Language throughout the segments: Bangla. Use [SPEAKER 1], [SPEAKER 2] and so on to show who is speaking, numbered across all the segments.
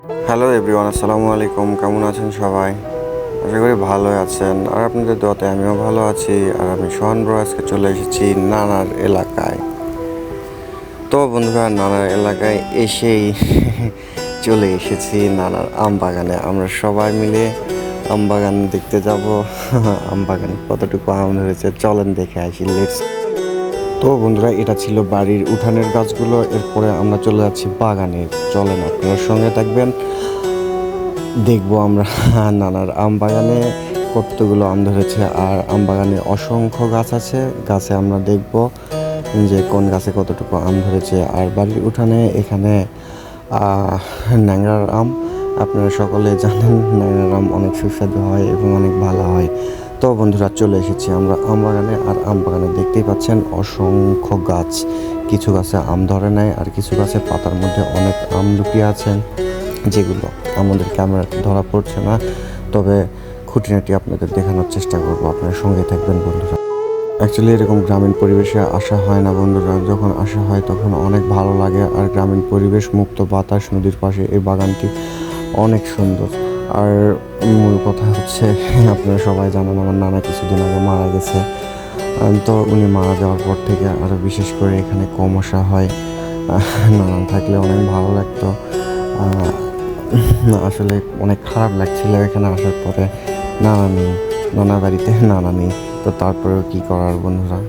[SPEAKER 1] হ্যালো এভরিওয়ান, আসসালামু আলাইকুম। কেমন আছেন সবাই? আশা করি ভালোই আছেন। আর আপনাদের দোয়াতে আমিও ভালো আছি। আর আমি সোহান ব্রো আজকে চলে এসেছি নানার এলাকায়। তো বন্ধুরা, নানার এলাকায় এসেই চলে এসেছি নানার আম বাগানে। আমরা সবাই মিলে আম বাগান দেখতে যাব। আম বাগানে কতটুকু আম ধরেছে চলেন দেখে আসি, লেটস। তো বন্ধুরা, এটা ছিল বাড়ির উঠানের গাছগুলো। এরপরে আমরা চলে যাচ্ছি বাগানে। চলেন, আপনার সঙ্গে থাকবেন। দেখবো আমরা নানার আম বাগানে কতগুলো আম ধরেছে। আর আম বাগানে অসংখ্য গাছ আছে। গাছে আমরা দেখব যে কোন গাছে কতটুকু আম ধরেছে। আর বাড়ির উঠানে এখানে ন্যাংরার আম, আপনারা সকলে জানেন ন্যাংরার আম অনেক সুস্বাদু হয় এবং অনেক ভালো হয়। তো বন্ধুরা, চলে এসেছি আমরা আম বাগানে। আর আম বাগানে দেখতেই পাচ্ছেন অসংখ্য গাছ। কিছু গাছে আম ধরে নেয় আর কিছু গাছে পাতার মধ্যে অনেক আম লুকিয়ে আছে, যেগুলো আমাদের ক্যামেরাতে ধরা পড়ছে না। তবে খুঁটিনাটি আপনাদের দেখানোর চেষ্টা করবো। আপনার সঙ্গে থাকবেন বন্ধুরা। অ্যাকচুয়ালি এরকম গ্রামীণ পরিবেশে আসা হয় না বন্ধুরা। যখন আসা হয় তখন অনেক ভালো লাগে। আর গ্রামীণ পরিবেশ, মুক্ত বাতাস, নদীর পাশে এই বাগানটি অনেক সুন্দর। আর মূল কথা হচ্ছে, আপনারা সবাই জানেন আমার নানা কিছুদিন আগে মারা গেছে। তো উনি মারা যাওয়ার পর থেকে আরও বিশেষ করে এখানে কম আসা হয়। নানা থাকলে অনেক ভালো লাগতো। আসলে অনেক খারাপ লাগছিল এখানে আসার পরে। নানা নেই, নানা বাড়িতে নানা নেই। তো তারপরেও কী করার বন্ধুরা।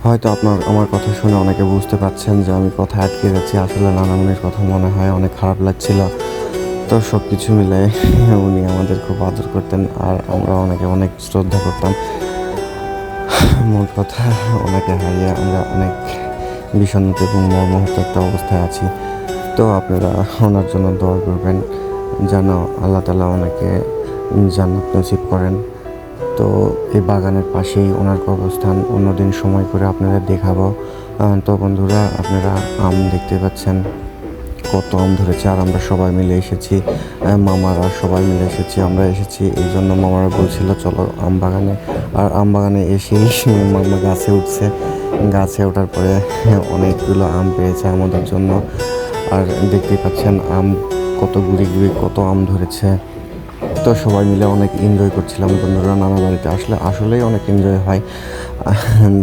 [SPEAKER 1] হয়তো আমার কথা শুনে অনেকে বুঝতে পারছেন যে আমি কথা আটকে যাচ্ছি। আসলে নানামণির কথা মনে হয় অনেক খারাপ লাগছিল। তো সব কিছু মিলে উনি আমাদের খুব আদর করতেন আর আমরা অনেক শ্রদ্ধা করতাম। মূল কথা, ওনাকে হারিয়ে আমরা অনেক বিষণ্ণতা এবং মর্মাহত একটা অবস্থায় আছি। তো আপনারা ওনার জন্য দোয়া করবেন যেন আল্লাহ তাআলা ওনাকে জান্নাত নসিব করেন। তো এই বাগানের পাশেই ওনার কবরস্থান। অন্যদিন সময় করে আপনাদের দেখাবো। তো বন্ধুরা, আপনারা আম দেখতে পাচ্ছেন কত আম ধরেছে। আর আমরা সবাই মিলে এসেছি, মামারা সবাই মিলে এসেছি। আমরা এসেছি এই জন্য মামারা বলছিল চলো আম বাগানে। আর আম বাগানে এসেই মামা গাছে উঠছে। গাছে ওঠার পরে অনেকগুলো আম পেয়েছে আমাদের জন্য। আর দেখতেই পাচ্ছেন আম কত গুড়ি গুড়ি কত আম ধরেছে। তো সবাই মিলে অনেক এনজয় করছিলাম বন্ধুরা। নানা বাড়িতে আসলে আসলেই অনেক এনজয় হয়।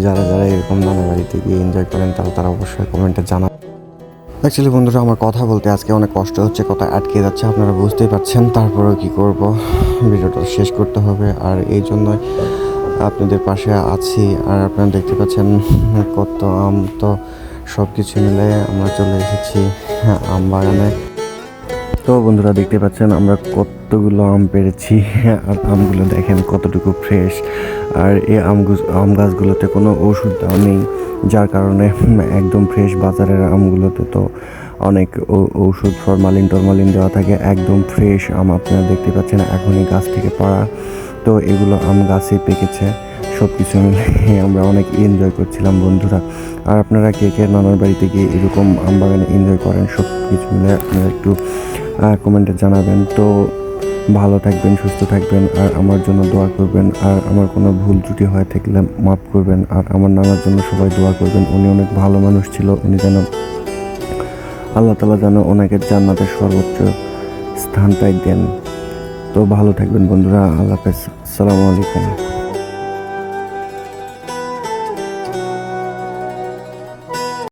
[SPEAKER 1] যারা যারা এরকম নানা বাড়িতে গিয়ে এনজয় করেন তারা অবশ্যই কমেন্টে জানান। অ্যাকচুয়ালি বন্ধুরা, আমার কথা বলতে আজকে অনেক কষ্ট হচ্ছে, কথা আটকে যাচ্ছে, আপনারা বুঝতেই পারছেন। তারপরেও কী করব, ভিডিওটা শেষ করতে হবে। আর এই জন্যই আপনাদের পাশে আছি। আর আপনারা দেখতে পাচ্ছেন কত আম। তো সব কিছু মিলে আমরা চলে এসেছি আম বাগানে। তো বন্ধুরা, দেখতে পাচ্ছেন আমরা কতগুলো আম পেরেছি। আর আমগুলো দেখেন কতটুকু ফ্রেশ। আর এই আম গাছগুলোতে কোনো ওষুধ দেওয়া নেই, যার কারণে একদম ফ্রেশ। বাজারের আমগুলোতে তো অনেক ঔষধ, ফরমালিন দেওয়া থাকে। একদম ফ্রেশ আম আপনারা দেখতে পাচ্ছেন এখনই গাছ থেকে পাড়া। তো এগুলো আম গাছে পেকেছে। সব কিছু মিলে আমরা অনেক এনজয় করছিলাম বন্ধুরা। আর আপনারা কে কে নানার বাড়িতে গিয়ে এরকম আম বাগানে এনজয় করেন, সব কিছু মিলে আপনারা একটু কমেন্টে জানাবেন। তো ভালো থাকবেন, সুস্থ থাকবেন আর আমার জন্য দোয়া করবেন। আর আমার কোনো ভুল ত্রুটি হয়ে থাকলে মাফ করবেন। আর আমার নানার জন্য সবাই দোয়া করবেন। উনি অনেক ভালো মানুষ ছিল। উনি যেন আল্লাহ তাআলা যেন ওনাকে জান্নাতের সর্বোচ্চ স্থানটাই দেন। তো ভালো থাকবেন বন্ধুরা। আল্লাহ হাফেজ, আসসালামু আলাইকুম।